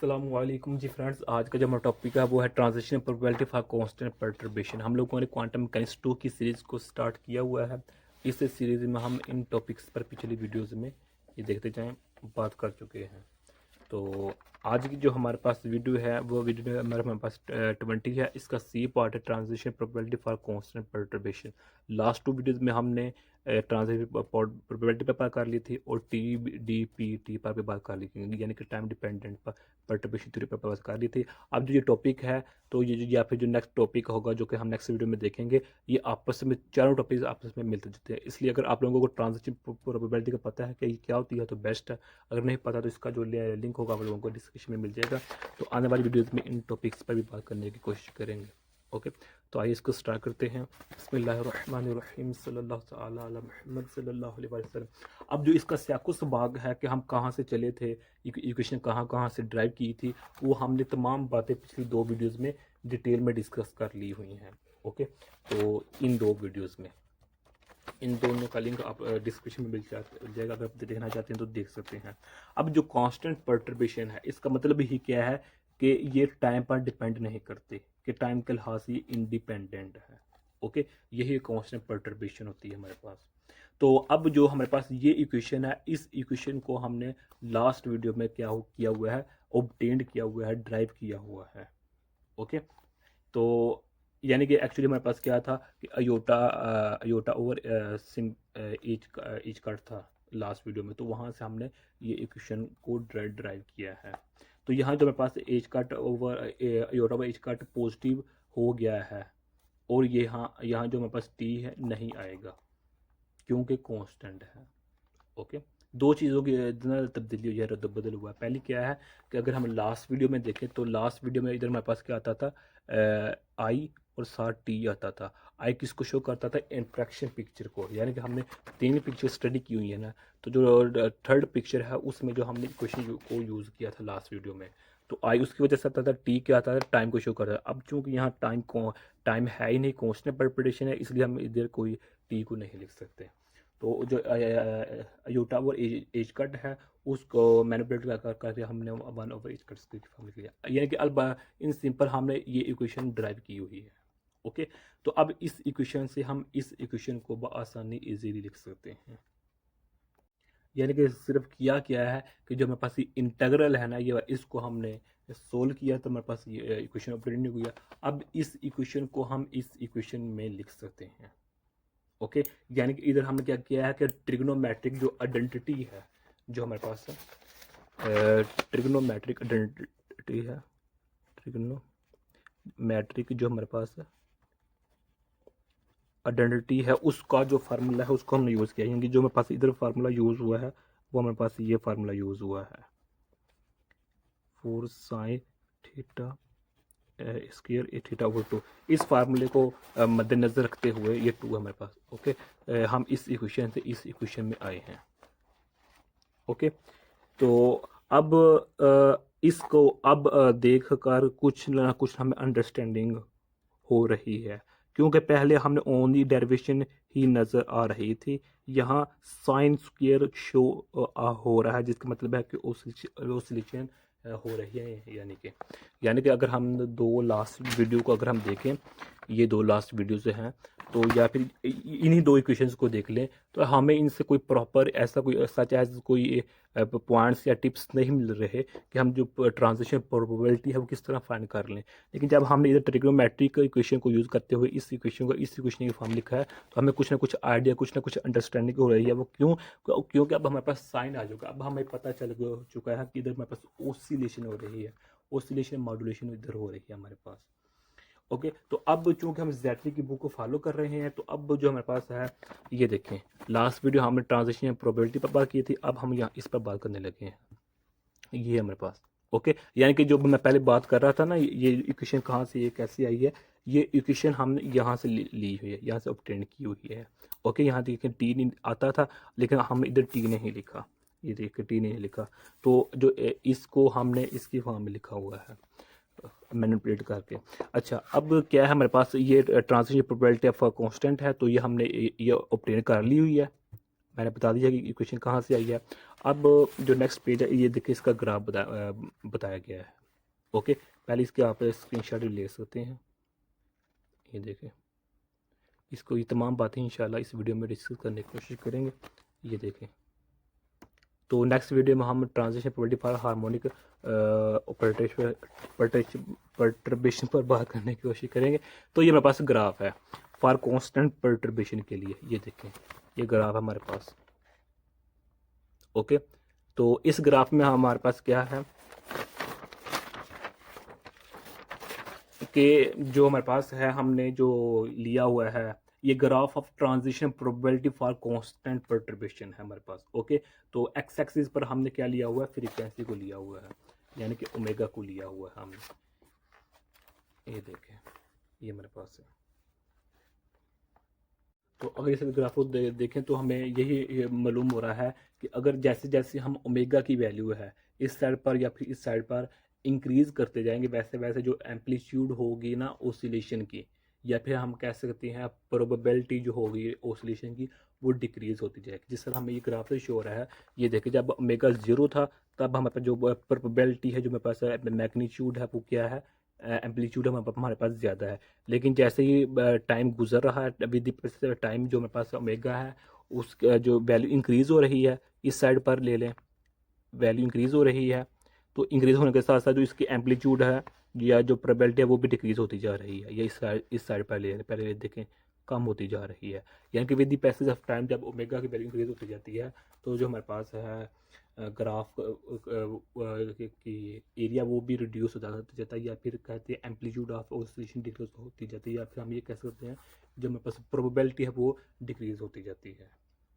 अस्सलाम वालेकुम जी फ्रेंड्स। आज का जो हमारा टॉपिक है वो है transition probability for constant perturbation. हम लोगों ने क्वांटम मैकेनिक्स 2 की सीरीज़ को स्टार्ट किया हुआ है। इस सीरीज़ में हम इन टॉपिक्स पर पिछली वीडियोज़ में ये देखते जाएं बात कर चुके हैं। तो आज की जो हमारे पास वीडियो है वो वीडियो हमारे पास 20 है। इसका सी पार्ट है transition probability for constant perturbation. Last 2 videos में हमने ट्रांजिशन प्रोबेबिलिटी पर बात कर ली थी और टी पर भी बात कर ली थी, यानी कि टाइम डिपेंडेंट पर परटर्बेशन थ्योरी पर बात कर ली थी। अब जो ये टॉपिक है तो ये या फिर जो नेक्स्ट टॉपिक होगा जो कि हम नेक्स्ट वीडियो में देखेंगे, ये आपस में चारों टॉपिक आपस में मिलते जुलते हैं। इसलिए अगर आप लोगों को ट्रांजिशन प्रोबेबिलिटी का पता है कि ये क्या होती है तो बेस्ट है। अगर नहीं पता तो इसका जो लिंक होगा आप लोगों को डिस्क्रिप्शन में मिल जाएगा। तो आने वाली वीडियोज़ में इन टॉपिक्स पर भी बात करने की कोशिश करेंगे। ओके, तो आइए इसको स्टार्ट करते हैं। बिस्मिल्लाहिर्रहमानिर्रहीम सल्लल्लाहु तआला अला मुहम्मद सल्लल्लाहु अलैहि वसल्लम। अब जो इसका स्याकुस भाग है कि हम कहाँ से चले थे, इक्वेशन कहाँ कहाँ से ड्राइव की थी, वो हमने तमाम बातें पिछली 2 वीडियोज़ में डिटेल में डिस्कस कर ली हुई हैं। ओके, तो इन 2 वीडियोज़ में इन दोनों का लिंक आप डिस्क्रिप्शन में मिल जाएगा। अगर आप देखना चाहते हैं तो देख सकते हैं। अब जो कांस्टेंट परटर्बेशन है इसका मतलब ही क्या है कि ये टाइम पर डिपेंड नहीं करते, कि टाइम के लिहाज से ये इंडिपेंडेंट है। ओके, यही कांस्टेंट परटर्बेशन होती है हमारे पास। तो अब जो हमारे पास ये इक्वेशन है, इस इक्वेशन को हमने लास्ट वीडियो में क्या किया हुआ है, ऑब्टेन्ड किया हुआ है, ड्राइव किया हुआ है। ओके, तो यानी कि एक्चुअली हमारे पास क्या था कि अयोटा ओवर सिम एच कट था लास्ट वीडियो में, तो वहाँ से हमने ये इक्वेशन को ड्राइव किया है। तो यहाँ जो हमारे पास H cut over iota over H cut positive हो गया है, और यहाँ यहाँ जो हमारे पास टी है नहीं आएगा क्योंकि कांस्टेंट है। ओके, 2 चीज़ों की तब्दीली हुई है, रद्द बदल हुआ है। पहली क्या है कि अगर हम लास्ट वीडियो में देखें तो लास्ट वीडियो में इधर हमारे पास क्या आता था, आई और साथ टी आता था। आई किसको शो करता था, इंट्रैक्शन पिक्चर को, यानी कि हमने 3 पिक्चर स्टडी की हुई है ना। तो जो थर्ड पिक्चर है उसमें जो हमने इक्वेशन को यूज़ किया था लास्ट वीडियो में, तो आई उसकी वजह से आता था, टी क्या आता था, टाइम को शो करता था। अब चूंकि यहाँ टाइम है ही नहीं, कांस्टेंट परटर्बेशन है, इसलिए हम इधर कोई टी को नहीं लिख सकते। तो जो अयोटा और एज कट है उसको मैनिपुलेट करके हमने 1/एज कट की फॉर्म लिख लिया, यानी कि अल्बा इन सिंपल हमने ये इक्वेशन ड्राइव की हुई है। ओके, तो अब इस इक्वेशन से हम इस इक्वेशन को बआसानी इजीली लिख सकते हैं। यानी कि सिर्फ किया क्या है कि जो हमारे पास ये इंटीग्रल है ना, ये इसको हमने सोल्व किया तो हमारे पास ये इक्वेशन ऑपरेट हो गया। अब इस इक्वेशन को हम इस इक्वेशन में लिख सकते हैं। ओके, यानी कि इधर हमने क्या किया है कि ट्रिग्नोमेट्रिक जो आइडेंटिटी है जो हमारे पास है, ट्रिग्नोमेट्रिक आइडेंटिटी है, ट्रिग्नोमेट्रिक जो हमारे पास है आइडेंटिटी है, उसका जो फार्मूला है उसको हमने यूज़ किया, यानी कि जो हमारे पास इधर फार्मूला यूज़ हुआ है वो हमारे पास ये फार्मूला यूज़ हुआ है, 4 sin थीटा स्क्वायर ए थीटा ओवर 2। इस फार्मूले को मद्देनज़र रखते हुए ये 2 है हमारे पास। ओके, हम इस इक्वेशन से इस इक्वेशन में आए हैं। ओके, तो अब इसको अब देख कर कुछ ना कुछ हमें अंडरस्टैंडिंग हो रही है, क्योंकि पहले हमने ओनली डेरिवेशन ही नज़र आ रही थी। यहाँ साइन स्क्वायर शो हो रहा है, जिसका मतलब है कि ओसिलेशन हो रही है। यानी कि अगर हम 2 लास्ट वीडियो को अगर हम देखें, ये 2 लास्ट वीडियोज़ हैं, तो या फिर इन्हीं 2 इक्वेशंस को देख लें तो हमें इनसे कोई प्रॉपर ऐसा कोई सच एज कोई पॉइंट्स या टिप्स नहीं मिल रहे कि हम जो ट्रांजिशन प्रोबेबिलिटी है वो किस तरह फाइंड कर लें। लेकिन जब हमने इधर ट्रिग्नोमेट्रिक इक्वेशन को यूज़ करते हुए इस इक्वेशन की फॉर्म लिखा है तो हमें कुछ ना कुछ आइडिया, कुछ ना कुछ अंडरस्टैंडिंग हो रही है। वो क्योंकि अब हमारे पास साइन आ चुका, अब हमें पता चल चुका है कि इधर हमारे पास ओसिलेशन हो रही है, ओसिलेशन मॉड्यूलेशन इधर हो रही है हमारे पास। ओके, तो अब चूंकि हम ज़ैटली की बुक को फॉलो कर रहे हैं, तो अब जो हमारे पास है ये देखें, लास्ट वीडियो हमने ट्रांजिशन प्रोबेबिलिटी पर बात की थी, अब हम यहाँ इस पर बात करने लगे हैं। ये हमारे पास ओके, यानी कि जो मैं पहले बात कर रहा था ना, ये इक्वेशन कहाँ से, ये कैसे आई है, ये इक्वेशन हमने यहाँ से ली हुई है, यहाँ से ऑब्टेन की हुई है। ओके, यहाँ देखिए टी नहीं आता था, लेकिन हम इधर टी नहीं लिखा, ये देखिए टी नहीं लिखा, तो जो इसको हमने इसकी फॉर्म में लिखा हुआ है मैनिपुलेट करके। अच्छा, अब क्या है हमारे पास, ये ट्रांजिशन प्रोबेबिलिटी ऑफ कांस्टेंट है, तो ये हमने ये ऑब्टेन कर ली हुई है। मैंने बता दिया कि इक्वेशन कहाँ से आई है। अब जो नेक्स्ट पेज है ये देखिए, इसका ग्राफ बताया गया है। ओके, पहले इसके आप स्क्रीनशॉट ले सकते हैं। ये देखें, इसको ये तमाम बातें इंशाल्लाह इस वीडियो में डिस्कस करने की कोशिश करेंगे। ये देखें, तो नेक्स्ट वीडियो में हम transition probability for harmonic perturbation पर बात करने की कोशिश करेंगे। तो ये मेरे पास ग्राफ है फॉर कांस्टेंट परटर्बेशन के लिए। ये देखें, ये ग्राफ है हमारे पास। ओके, तो इस ग्राफ में हमारे पास क्या है कि जो हमारे पास है, हमने जो लिया हुआ है ये graph of transition probability for constant perturbation है हमारे पास। ओके, तो एक्स एक्सिस पर हमने क्या लिया हुआ है, फ्रीक्वेंसी को लिया हुआ है, यानी कि ओमेगा को लिया हुआ है हमने। ये देखें, ये हमारे पास है। तो अगर इस ग्राफ को देखें तो हमें यही मालूम हो रहा है कि अगर जैसे जैसे हम ओमेगा की वैल्यू है इस साइड पर या फिर इस साइड पर इंक्रीज करते जाएंगे, वैसे वैसे जो एम्पलीट्यूड होगी ना ओसिलेशन की, या फिर हम कह सकते हैं प्रोबेबिलिटी जो होगी ओसिलेशन की, वो डिक्रीज होती जाएगी। जिस तरह हमें ये ग्राफ से शो हो रहा है। ये देखिए, जब ओमेगा 0 था तब हमारे पास जो प्रोबेबिलिटी है, जो मेरे पास मैग्नीट्यूड है, वो क्या है, एम्पलीट्यूड हमारे पास ज़्यादा है। लेकिन जैसे ही टाइम गुजर रहा है, विद द टाइम जो मेरे पास ओमेगा है उसका जो वैल्यू इंक्रीज़ हो रही है, इस साइड पर ले लें, वैल्यू इंक्रीज़ हो रही है, तो इंक्रीज़ होने के साथ साथ जो इसकी एम्पलीट्यूड है या जो प्रोबेबिलिटी है वो भी डिक्रीज़ होती जा रही है। या इस साइड पर ले पहले देखें, कम होती जा रही है। यानी कि with the passage of time जब ओमेगा की वैल्यू इंक्रीज़ होती जाती है तो जो हमारे पास है ग्राफ की एरिया वो भी रिड्यूस हो जाता है, या फिर कहते हैं एम्पलीट्यूड ऑफ ऑसिलेशन डिक्रीज होती जाती है, या फिर हम ये कह सकते हैं जो मेरे पास प्रोबेबिलिटी है वो डिक्रीज होती जाती है।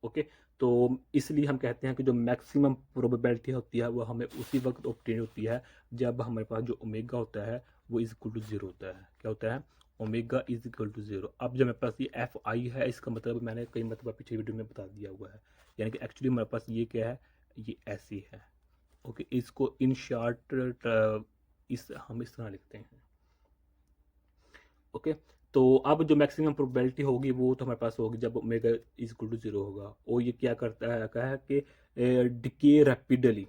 ओके, तो इसलिए हम कहते हैं कि जो मैक्सिमम प्रोबेबिलिटी होती है वो हमें उसी वक्त ऑब्टेन होती है जब हमारे पास जो ओमेगा होता है वो इज इक्वल टू 0 होता है। क्या होता है, ओमेगा इज इक्वल टू 0। अब जब मेरे पास ये एफ आई है, इसका मतलब मैंने कई मतलब पिछले वीडियो में बता दिया हुआ है, यानी कि एक्चुअली हमारे पास ये क्या है, ये ऐसी है। ओके, इसको इन शॉर्ट हम इस तरह लिखते हैं। ओके, तो अब जो मैक्सिमम प्रोबेबिलिटी होगी वो तो हमारे पास होगी जब ओमेगा इज इक्वल टू 0 होगा। और ये क्या करता है, कहा है कि डिके रैपिडली,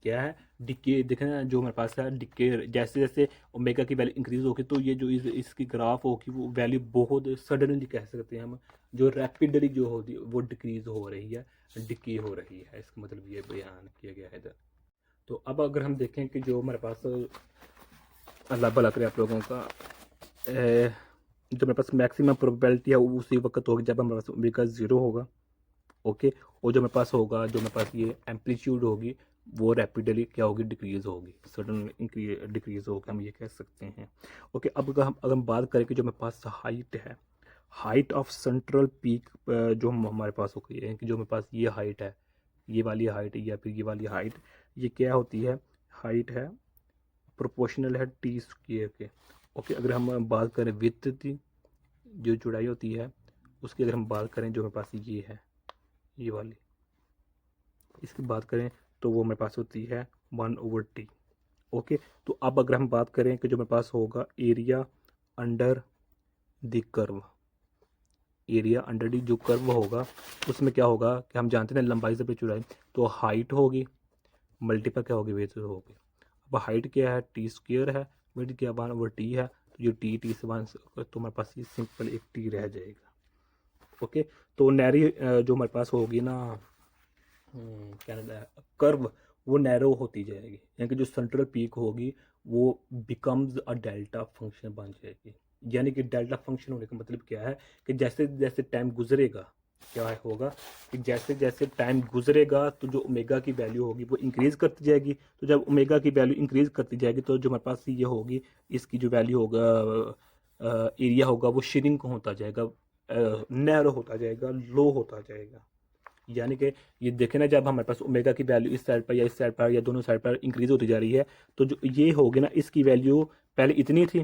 क्या है, डिके देखना, जो हमारे पास है डिके, जैसे जैसे ओमेगा की वैल्यू इंक्रीज होगी तो ये जो इसकी ग्राफ होगी वो वैल्यू बहुत सडनली कह सकते हैं हम, जो रैपिडली जो होती वो डिक्रीज हो रही है, डिके हो रही है, इसका मतलब ये बयान किया गया है इधर। तो अब अगर हम देखें कि जो हमारे पास, अल्लाह भला करे आप लोगों का, जो मेरे पास मैक्सिमम प्रोबेबिलिटी है वो उसी वक्त होगी जब हमारे पास ओमेगा 0 होगा। ओके, और जो मेरे पास होगा, जो मेरे पास ये एम्पलीट्यूड होगी वो रैपिडली क्या होगी, डिक्रीज होगी, सडन डिक्रीज होगी, हम ये कह सकते हैं। ओके, अब अगर हम बात करें कि जो मेरे पास हाइट है, हाइट ऑफ सेंट्रल पीक जो हमारे पास हो गई है, कि जो मेरे पास ये हाइट है, ये वाली हाइट या फिर ये वाली हाइट, ये क्या होती है, हाइट है प्रोपोर्शनल है टी स्क्वायर के। ओके, अगर हम बात करें विड्थ की, जो चौड़ाई होती है उसकी अगर हम बात करें, जो मेरे पास ये है, ये वाली, इसकी बात करें तो वो मेरे पास होती है 1/t। ओके, तो अब अगर हम बात करें कि जो मेरे पास होगा area under the curve, area under the जो कर्व होगा उसमें क्या होगा कि हम जानते हैं लंबाई से चौड़ाई, तो हाइट होगी मल्टीपल क्या होगी, वेथ होगी। अब हाइट क्या है, टी स्क्वायर है, विड्थ क्या 1/t है, तो जो टी से 1 तो हमारे पास ये सिंपल एक टी रह जाएगा। ओके, तो नैरी जो हमारे पास होगी ना, क्या नाम है, कर्व, वो नैरो होती जाएगी, यानी कि जो सेंट्रल पीक होगी वो बिकम्स अ डेल्टा फंक्शन बन जाएगी। यानी कि डेल्टा फंक्शन होने का मतलब क्या है कि जैसे जैसे टाइम गुजरेगा, क्या होगा कि जैसे जैसे टाइम गुजरेगा तो जो ओमेगा की वैल्यू होगी वो इंक्रीज करती जाएगी। तो जब ओमेगा की वैल्यू इंक्रीज करती जाएगी तो जो हमारे पास ये होगी, इसकी जो वैल्यू होगा, एरिया होगा, वो श्रिंक होता जाएगा, नैरो होता जाएगा, लो होता जाएगा। यानी कि ये देखें ना, जब हमारे पास ओमेगा की वैल्यू इस साइड पर या इस साइड पर या दोनों साइड पर इंक्रीज होती जा रही है, तो जो ये होगी ना, इसकी वैल्यू पहले इतनी थी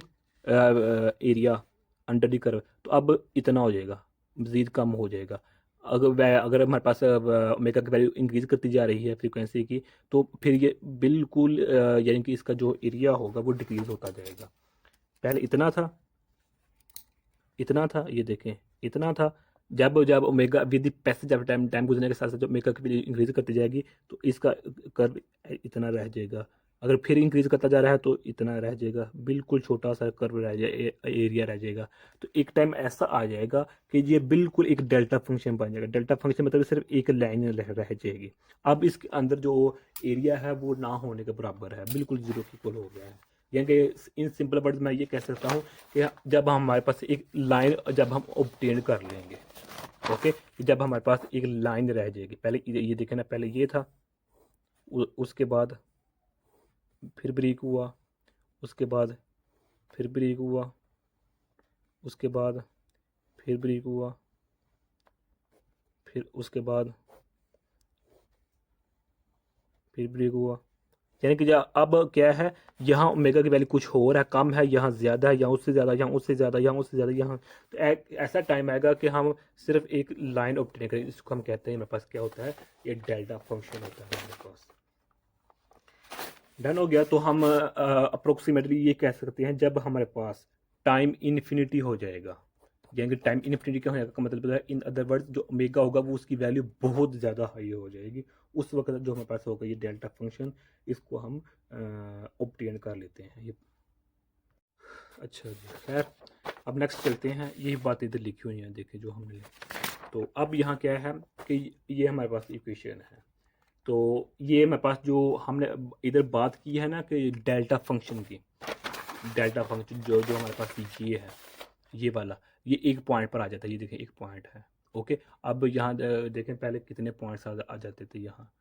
एरिया अंडर दी कर्व, तो अब इतना हो जाएगा, मज़ीद कम हो जाएगा। अगर हमारे पास ओमेगा की वैल्यू इंक्रीज करती जा रही है फ्रीक्वेंसी की, तो फिर ये बिल्कुल यानी कि इसका जो एरिया होगा वो डिक्रीज होता जाएगा। पहले इतना था, इतना था, ये देखें इतना था, जब जब omega with passage of time, time गुजरने के साथ साथ जो ओमेगा की वैल्यू इंक्रीज करती जाएगी तो इसका कर्व इतना रह जाएगा। अगर फिर इंक्रीज करता जा रहा है तो इतना रह जाएगा, बिल्कुल छोटा सा कर्व रह जाए, एरिया रह जाएगा। तो एक टाइम ऐसा आ जाएगा कि ये बिल्कुल एक डेल्टा फंक्शन बन जाएगा। डेल्टा फंक्शन मतलब सिर्फ एक लाइन रह जाएगी। अब इसके अंदर जो एरिया है वो ना होने के बराबर है, बिल्कुल जीरो की इक्वल हो गया है। यानी कि इन सिंपल वर्ड्स मैं ये कह सकता हूँ कि जब हमारे पास एक लाइन जब हम ऑब्टेन कर लेंगे, ओके, जब हमारे पास एक लाइन रह जाएगी, पहले ये देखे ना, पहले ये था, उसके बाद फिर ब्रेक हुआ, उसके बाद फिर ब्रेक हुआ, उसके बाद फिर ब्रेक हुआ, फिर उसके बाद फिर ब्रेक हुआ। यानी कि अब क्या है, यहाँ ओमेगा की वैल्यू कुछ और है, कम है, यहाँ ज़्यादा है, यहाँ उससे ज़्यादा, यहाँ उससे ज़्यादा, यहाँ उससे ज़्यादा, यहाँ। तो ऐसा टाइम आएगा कि हम सिर्फ एक लाइन ऑब्टेन करें, इसको हम कहते हैं, मेरे पास क्या होता है, ये डेल्टा फंक्शन होता है हमारे पास। डन हो गया। तो हम अप्रोक्सीमेटली ये कह सकते हैं जब हमारे पास टाइम इन्फिनिटी हो जाएगा, यानी कि टाइम इन्फिनिटी क्या होने का मतलब है, इन अदर वर्ड्स जो ओमेगा होगा वो उसकी वैल्यू बहुत ज़्यादा हाई हो जाएगी, उस वक्त जो हमारे पास होगा ये डेल्टा फंक्शन, इसको हम ऑब्टेन कर लेते हैं ये। अच्छा जी, खैर अब नेक्स्ट चलते हैं। यही बात इधर लिखी हुई है, देखें जो हमने। तो अब यहाँ क्या है कि ये हमारे पास इक्वेशन है। तो ये मेरे पास जो हमने इधर बात की है ना कि डेल्टा फंक्शन की, डेल्टा फंक्शन जो जो हमारे पास ये है, ये वाला, ये एक पॉइंट पर आ जाता है, ये देखें एक पॉइंट है, ओके। अब यहाँ देखें पहले कितने पॉइंट्स आ जाते थे यहाँ,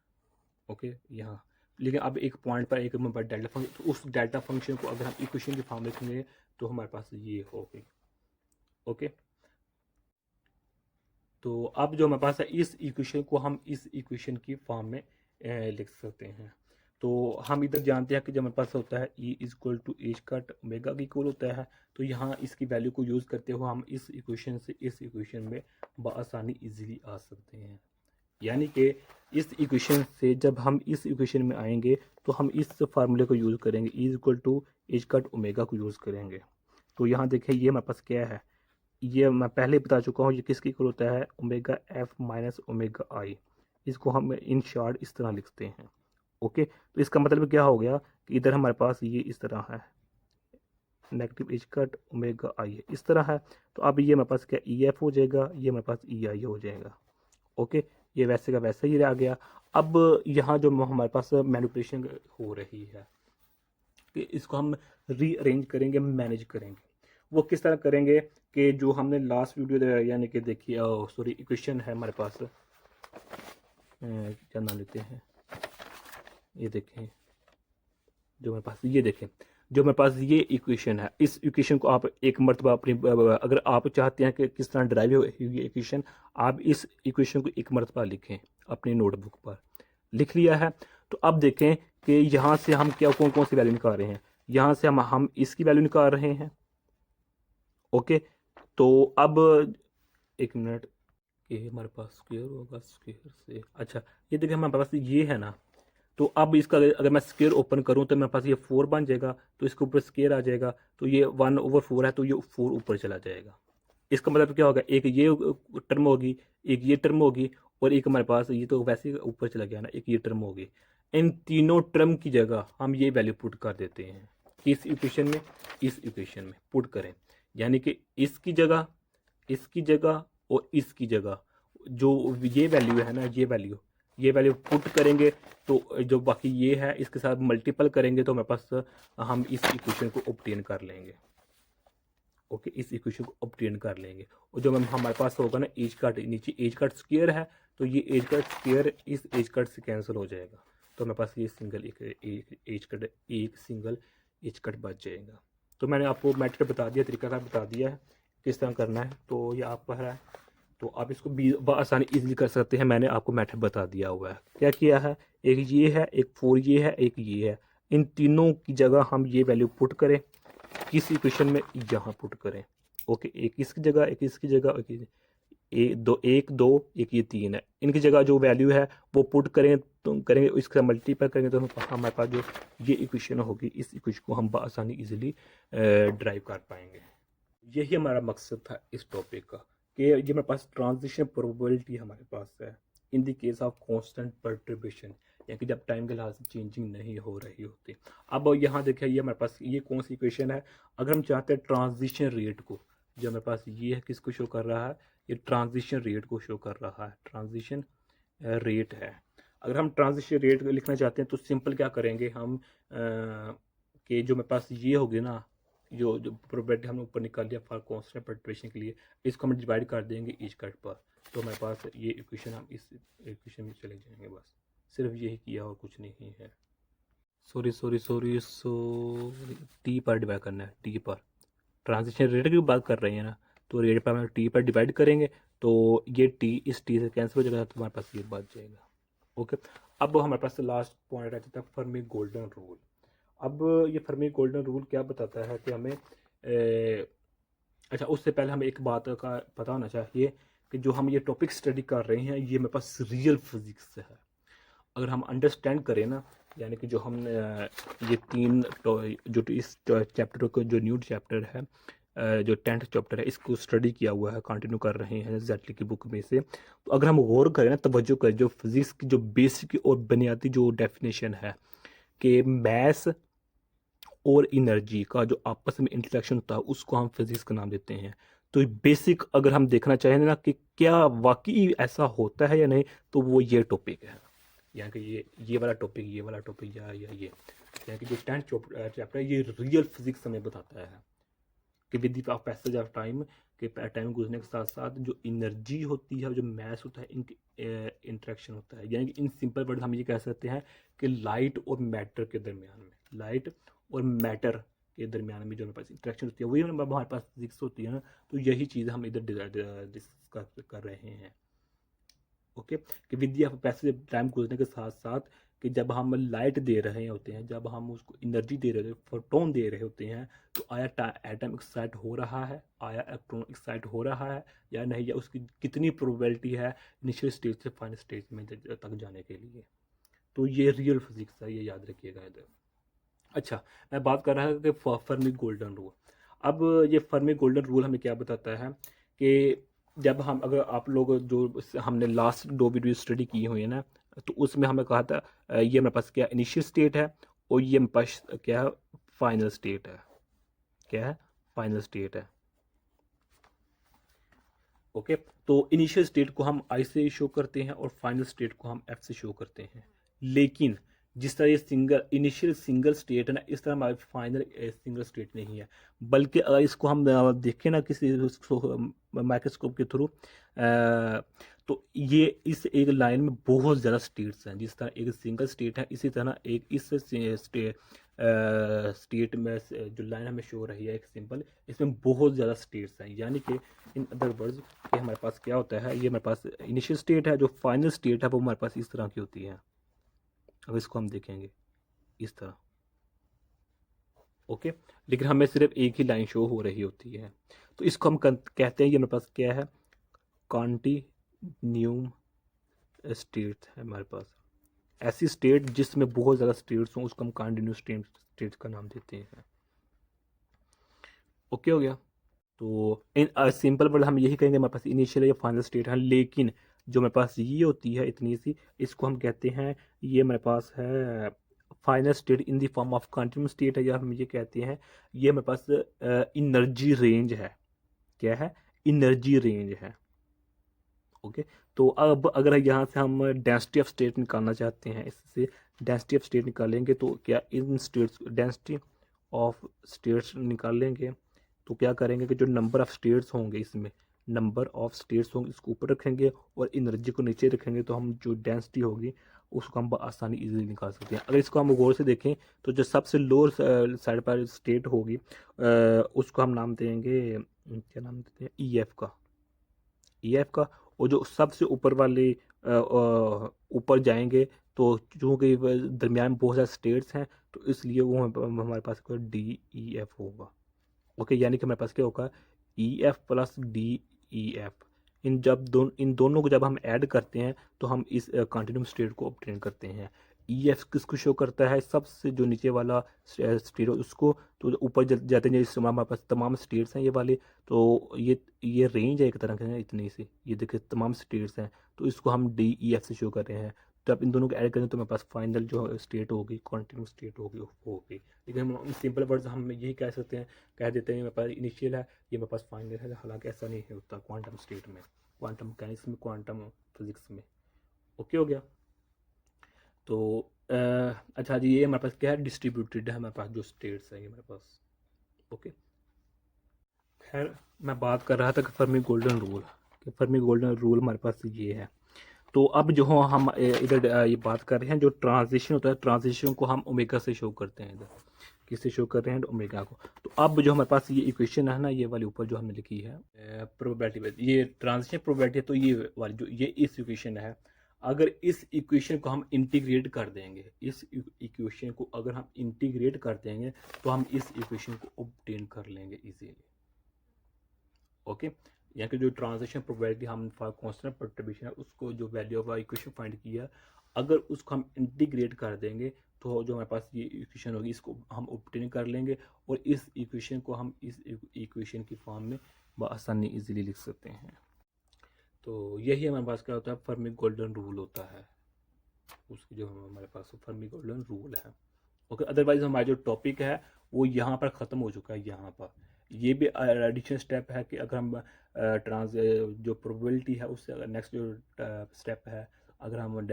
ओके, यहाँ, लेकिन अब एक पॉइंट पर एक डेल्टा फंक्शन, तो उस डेल्टा फंक्शन को अगर हम इक्वेशन की फॉर्म लिखेंगे तो हमारे पास ये होगी, ओके। तो अब जो हमारे पास है इस इक्वेशन को हम इस इक्वेशन की फॉर्म में लिख सकते हैं। तो हम इधर जानते हैं कि जब हमारे पास होता है E is equal to h cut omega की इक्वल होता है, तो यहाँ इसकी वैल्यू को यूज़ करते हुए हम इस इक्वेशन से इस इक्वेशन में बआसानी इजीली आ सकते हैं। यानी कि इस इक्वेशन से जब हम इस इक्वेशन में आएंगे तो हम इस फार्मूले को यूज़ करेंगे, E is equal to h cut omega को यूज़ करेंगे। तो यहाँ देखें ये हमारे पास क्या है, ये मैं पहले बता चुका हूँ, ये किसकी इक्वल होता है, ओमेगा एफ माइनस ओमेगा आई। इसको हम इन शॉर्ट इस तरह लिखते हैं, ओके। तो इसका मतलब क्या हो गया कि इधर हमारे पास ये इस तरह है, नेगेटिव एच कट ओमेगा आई है, इस तरह है। तो अब ये हमारे पास क्या ई एफ हो जाएगा, ये हमारे पास ई आई हो जाएगा, ओके। ये वैसे का वैसे ही रह गया। अब यहाँ जो हमारे पास मैनिपुलेशन हो रही है कि इसको हम रीअरेंज करेंगे, मैनेज करेंगे। वो किस तरह करेंगे कि जो हमने लास्ट वीडियो यानी कि देखिए, सॉरी, इक्वेशन है हमारे पास, क्या नाम लेते हैं, ये देखें जो मेरे पास, ये देखें जो मेरे पास ये इक्वेशन है, इस इक्वेशन को आप एक मरतबा अपनी, अगर आप चाहते हैं कि किस तरह ड्राइव हुई इक्वेशन, आप इस इक्वेशन को एक मरतबा लिखें अपनी नोटबुक पर। लिख लिया है तो अब देखें कि यहाँ से हम क्या कौन कौन सी वैल्यू निकाल रहे हैं। यहाँ से हम इसकी वैल्यू निकाल रहे हैं, ओके। तो अब एक मिनट, कि हमारे पास स्क्वायर होगा, स्क्वायर से, अच्छा, ये देखिए हमारे पास ये है ना। तो अब इसका अगर मैं स्क्वायर ओपन करूं तो मेरे पास ये 4 बन जाएगा, तो इसके ऊपर स्क्वायर आ जाएगा, तो ये 1/4 है, तो ये 4 ऊपर चला जाएगा। इसका मतलब क्या होगा, एक ये टर्म होगी, एक ये टर्म होगी, और एक हमारे पास ये तो वैसे ही ऊपर चला गया ना, एक ये टर्म होगी। इन तीनों टर्म की जगह हम ये वैल्यू पुट कर देते हैं, इस इक्वेशन में, इस इक्वेशन में पुट करें। यानी कि इसकी जगह, इसकी जगह और इसकी जगह जो ये वैल्यू है ना, ये वैल्यू पुट करेंगे, तो जो बाकी ये है इसके साथ मल्टीपल करेंगे तो हमारे पास हम इस इक्वेशन को ऑब्टेन कर लेंगे, ओके। इस इक्वेशन को ऑब्टेन कर लेंगे, और जो हमारे पास होगा ना एज कट, नीचे एज कट स्क्वायर है, तो ये एज कट स्क्वायर इस एज कट से कैंसिल हो जाएगा, तो हमारे पास ये सिंगल एज कट, एक सिंगल एज कट बच जाएगा। तो मैंने आपको मेथड बता दिया, तरीका बता दिया है किस तरह करना है, तो ये आपका है, तो आप इसको भी आसानी ईजिली कर सकते हैं। मैंने आपको मेथड बता दिया हुआ है, क्या किया है, एक ये है, एक 4 ये है, एक ये है, इन तीनों की जगह हम ये वैल्यू पुट करें, किस इक्वेशन में, यहाँ पुट करें, ओके। एक इसकी जगह, एक इसकी जगह, एक दो एक ये 3 है, इनकी जगह जो वैल्यू है वो पुट करें, तो करेंगे इसका मल्टीप्लाई करेंगे तो हमारे पास जो ये इक्वेशन होगी, इस इक्वेशन को हम आसानी इजीली ड्राइव कर पाएंगे। यही हमारा मकसद था इस टॉपिक का, कि ये हमारे पास ट्रांजिशन प्रोबेबिलिटी हमारे पास है in the case of constant perturbation, यानी कि जब टाइम के लिहाज से चेंजिंग नहीं हो रही होती। अब यहाँ देखिए ये हमारे पास ये कौन सी इक्वेशन है, अगर हम चाहते हैं ट्रांजिशन रेट को, जो हमारे पास ये है किसको शो कर रहा है, ये ट्रांजिशन रेट को शो कर रहा है, ट्रांजिशन रेट है। अगर हम ट्रांजिशन रेट लिखना चाहते हैं तो सिंपल क्या करेंगे हम कि जो मेरे पास ये होगी ना, जो जो प्रोबेबिलिटी हमने ऊपर निकाल लिया फॉर कांस्टेंट परटर्बेशन के लिए, इसको हम डिवाइड कर देंगे ईच कट पर, तो हमारे पास ये इक्वेशन, हम इस इक्वेशन में चले जाएंगे। बस सिर्फ यही किया और कुछ नहीं है। सॉरी टी पर डिवाइड करना है, टी पर, ट्रांजिशन रेट की बात कर रहे हैं ना, तो रेट पर हम टी पर डिवाइड करेंगे तो ये टी इस टी से कैंसिल हो जाएगा, तो हमारे पास ये बच जाएगा। ओके, अब हमारे पास लास्ट पॉइंट आ जाता है फर्मी गोल्डन रूल। अब ये फर्मी गोल्डन रूल क्या बताता है कि हमें अच्छा, उससे पहले हमें एक बात का पता होना चाहिए कि जो हम ये टॉपिक स्टडी कर रहे हैं ये मेरे पास रियल फिजिक्स से है। अगर हम अंडरस्टैंड करें ना, यानी कि जो हम ये तीन जो इस चैप्टर को, जो न्यू चैप्टर है, जो 10th चैप्टर है, इसको स्टडी किया हुआ है, कंटिन्यू कर रहे हैं जेटली की बुक में से, तो अगर हम गौर करें ना, तवज्जो करें, जो फिजिक्स की जो बेसिक और बुनियादी जो डेफिनेशन है कि मैस और एनर्जी का जो आपस में इंटरेक्शन होता है उसको हम फिजिक्स का नाम देते हैं। तो बेसिक अगर हम देखना चाहें ना कि क्या वाकई ऐसा होता है या नहीं, तो वो ये टॉपिक है, यानी कि ये वाला टॉपिक, ये वाला टॉपिक, या ये, यानी कि जो 10th चैप्टर है ये रियल फिजिक्स हमें बताता है कि with the passage of time, के टाइम गुजरने के साथ साथ जो एनर्जी होती है, जो मैस होता है, इनकी इंटरेक्शन होता है। यानी कि इन सिंपल वर्ड हम ये कह सकते हैं कि लाइट और मैटर के दरमियान में, लाइट और मैटर के दरमियान में जो हमारे पास इंटरेक्शन होती है वही हमारे पास फिजिक्स होती है ना। तो यही चीज़ हम इधर डिस्कस कर रहे हैं। ओके, कि विद द पैसेज टाइम गुजरने के साथ साथ कि जब हम लाइट दे रहे होते हैं, जब हम उसको एनर्जी दे रहे होते हैं, फोटोन दे रहे होते हैं, तो आया एटम एक्साइट हो रहा है, आया इलेक्ट्रॉन एक्साइट हो रहा है या नहीं, या उसकी कितनी प्रोबेबिलिटी है इनिशियल स्टेज से फाइनल स्टेज में तक जाने के लिए। तो ये रियल फिजिक्स है, ये याद रखिएगा इधर। अच्छा, मैं बात कर रहा था कि फर्मी गोल्डन रूल। अब ये फर्मी गोल्डन रूल हमें क्या बताता है कि जब हम, अगर आप लोग जो हमने लास्ट 2 वीडियो स्टडी की हुई है ना, तो उसमें हमें कहा था ये मेरे पास क्या इनिशियल स्टेट है और ये मेरे पास क्या है, फाइनल स्टेट है। क्या है, फाइनल स्टेट है। ओके, तो इनिशियल स्टेट को हम आई से शो करते हैं और फाइनल स्टेट को हम एफ से शो करते हैं। लेकिन जिस तरह ये सिंगल इनिशियल सिंगल स्टेट है ना, इस तरह हमारा फाइनल सिंगल स्टेट नहीं है, बल्कि अगर इसको हम देखें ना किसी माइक्रोस्कोप के थ्रू, तो ये इस एक लाइन में बहुत ज़्यादा स्टेट्स हैं। जिस तरह एक सिंगल स्टेट है, इसी तरह एक इस स्टेट में जो लाइन हमें शो रही है एक सिंपल, इसमें बहुत ज़्यादा स्टेट्स हैं। यानी कि इन अदर वर्ड्स कि हमारे पास क्या होता है, ये हमारे पास इनिशियल स्टेट है, जो फाइनल स्टेट है वो हमारे पास इस तरह की होती है। अब इसको हम देखेंगे इस तरह। ओके, लेकिन हमें सिर्फ एक ही लाइन शो हो रही होती है, तो इसको हम कहते हैं, ये मेरे पास क्या है, कॉन्टिन्यूम स्टेट है हमारे पास। ऐसी स्टेट जिसमें बहुत ज़्यादा स्टेट्स हों उसको हम कॉन्टिन्यूस स्टेट का नाम देते हैं। ओके हो गया। तो इन सिंपल वर्ड हम यही कहेंगे, हमारे पास इनिशियल या फाइनल स्टेट है, लेकिन जो मेरे पास ये होती है इतनी सी, इसको हम कहते हैं, ये मेरे पास है final state in the form of continuous state है, या हम ये कहते हैं ये मेरे पास इनर्जी रेंज है। क्या है, इनर्जी रेंज है। ओके, तो अब अगर यहाँ से हम डेंसिटी ऑफ स्टेट निकालना चाहते हैं, इससे डेंसिटी ऑफ स्टेट निकालेंगे तो क्या इन स्टेट्स डेंसिटी ऑफ स्टेट्स निकालेंगे, तो क्या करेंगे कि जो नंबर ऑफ स्टेट्स होंगे, इसमें नंबर ऑफ स्टेट्स होंगे इसको ऊपर रखेंगे और एनर्जी को नीचे रखेंगे, तो हम जो डेंसिटी होगी उसको हम आसानी इजीली निकाल सकते हैं। अगर इसको हम गौर से देखें तो जो सबसे लोअर साइड पर स्टेट होगी उसको हम नाम देंगे, क्या नाम देते हैं, ईएफ का, ईएफ का। और जो सबसे ऊपर वाले ऊपर जाएंगे तो चूँकि दरमियान में बहुत सारे स्टेट्स हैं, तो इसलिए वो हमारे पास डी ई एफ होगा। ओके, यानी कि हमारे पास क्या होगा, E F plus D E F. इन दोनों को जब हम ऐड करते हैं तो हम इस कंटिन्यूम स्टेट को ऑब्टेन करते हैं। ई एफ किसको शो करता है, सबसे जो नीचे वाला स्टेट उसको। तो ऊपर जाते हैं जैसे हमारे पास तमाम स्टेट्स हैं ये वाले, तो ये रेंज है एक तरह का इतनी सी, ये देखिए तमाम स्टेट्स हैं, तो इसको हम डी ई एफ से शो कर रहे हैं। तो आप इन दोनों को ऐड करें तो मेरे पास फाइनल जो स्टेट होगी, कॉन्टिन्यूस स्टेट होगी वो होगी। लेकिन हम सिंपल वर्ड्स हम यही कह सकते हैं, कह देते हैं मेरे पास इनिशियल है, ये मेरे पास फाइनल है, हालांकि ऐसा नहीं होता क्वांटम स्टेट में, क्वांटम मैकेनिक्स में, क्वांटम फिजिक्स में। ओके हो गया। तो अच्छा जी, ये हमारे पास क्या है, डिस्ट्रीब्यूटेड है हमारे पास जो स्टेट्स हैं ये हमारे पास। ओके, खैर मैं बात कर रहा था कि फर्मी गोल्डन रूल, कि फर्मी गोल्डन रूल हमारे पास ये है। तो अब जो हम इधर ये बात कर रहे हैं, जो ट्रांजिशन होता है, ट्रांजिशन को हम ओमेगा से शो करते हैं, इधर किससे शो कर रहे हैं, ओमेगा को। तो अब जो हमारे पास ये इक्वेशन है ना, ये वाली ऊपर जो हमने लिखी है प्रोबेबिलिटी, ये ट्रांजिशन प्रोबेबिलिटी है, तो ये वाली जो ये इस इक्वेशन है, अगर इस इक्वेशन को हम इंटीग्रेट कर देंगे, इस इक्वेशन को अगर हम इंटीग्रेट कर देंगे तो हम इस इक्वेशन को ऑब्टेन कर लेंगे इजीली। ओके, यहाँ की जो ट्रांजिशन प्रोबेबिलिटी हम फॉर कांस्टेंट परटर्बेशन है उसको जो वैल्यू ऑफ इक्वेशन फाइंड किया, अगर उसको हम इंटीग्रेट कर देंगे तो जो हमारे पास ये इक्वेशन होगी इसको हम ऑब्टेन कर लेंगे, और इस इक्वेशन को हम इस इक्वेशन की फॉर्म में बआसानी इजीली लिख सकते हैं। तो यही हमारे पास क्या होता है, फर्मी गोल्डन रूल होता है, उसकी जो हमारे पास फर्मी गोल्डन रूल है। ओके, अदरवाइज हमारा जो टॉपिक है वो यहाँ पर ख़त्म हो चुका है। यहाँ पर ये भी एडिशनल स्टेप है कि अगर हम ट्रांस जो प्रोबेबिलिटी है उससे अगर नेक्स्ट जो स्टेप है, अगर हम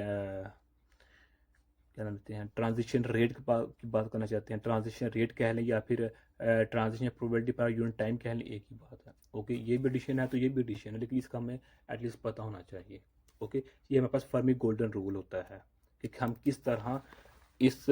क्या नाम लेते हैं, ट्रांजिशन रेट की बात करना चाहते हैं, ट्रांजिशन रेट कह लें या फिर transition probability per unit time कह लें, एक ही बात है। ओके, ये भी एडिशन है तो ये भी एडिशन है, लेकिन इसका हमें एटलीस्ट पता होना चाहिए। ओके, ये हमारे पास फर्मी गोल्डन रूल होता है कि हम किस तरह इस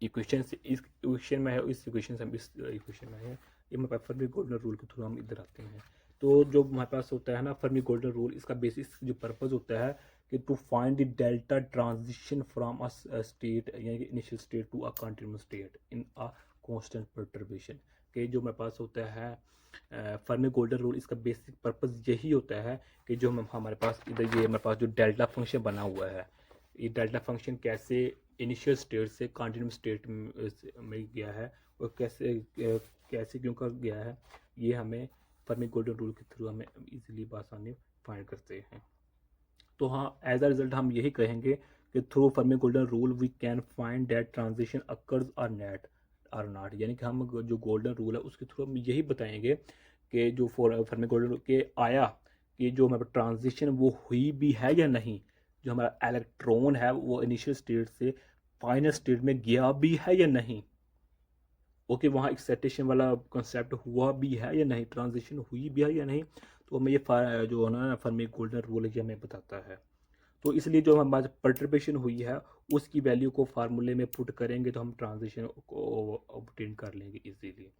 इक्वेशन से इस इक्वेशन में है, इस इक्वेशन से हम इस इक्वेशन में है, ये हमारे पास फर्मी गोल्डन रूल के थ्रू हम इधर आते हैं। तो जो हमारे पास होता है ना फर्मी गोल्डन रूल, इसका बेसिस जो पर्पज़ होता है कि to find the delta transition from a state, यानी कि initial state to a continuous state in a constant perturbation, के जो हमारे पास होता है फर्मी गोल्डन रूल, इसका बेसिक पर्पज़ यही होता है कि जो हमारे पास इधर ये हमारे पास जो डेल्टा फंक्शन बना हुआ है, ये डेल्टा फंक्शन कैसे इनिशियल स्टेट से कंटिन्यूअस स्टेट में गया है और कैसे क्यों कर गया है, ये हमें फर्मी गोल्डन रूल के थ्रू हमें इजीली आसानी फाइंड करते हैं। तो हाँ, एज अ रिजल्ट हम यही कहेंगे कि through Fermi golden rule we can find that transition occurs or not or not, यानी कि हम जो गोल्डन रूल है उसके थ्रू हम यही बताएंगे कि जो फर्मी गोल्डन रूल के आया कि जो हमारे ट्रांजिशन वो हुई भी है या नहीं, जो हमारा इलेक्ट्रॉन है वो इनिशियल स्टेट से फाइनल स्टेट में गया भी है या नहीं। ओके, वहाँ एक्साइटेशन वाला कॉन्सेप्ट हुआ भी है या नहीं, ट्रांजिशन हुई भी है या नहीं, तो हमें ये जो है ना फर्मी गोल्डन रूल ये हमें बताता है। तो इसलिए जो हमारे परटर्बेशन हुई है उसकी वैल्यू को फार्मूले में पुट करेंगे तो हम ट्रांजिशन को ऑब्टेन कर लेंगे इजीली।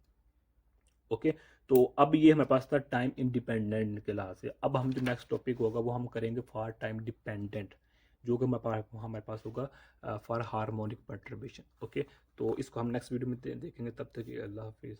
ओके, तो अब ये हमारे पास था टाइम इंडिपेंडेंट के लिहाज से। अब हम जो नेक्स्ट टॉपिक होगा वो हम करेंगे फॉर टाइम डिपेंडेंट, जो कि हमारे पास होगा फॉर हार्मोनिक परटर्बेशन। ओके, तो इसको हम नेक्स्ट वीडियो में देखेंगे, तब तक अल्लाह हाफिज़।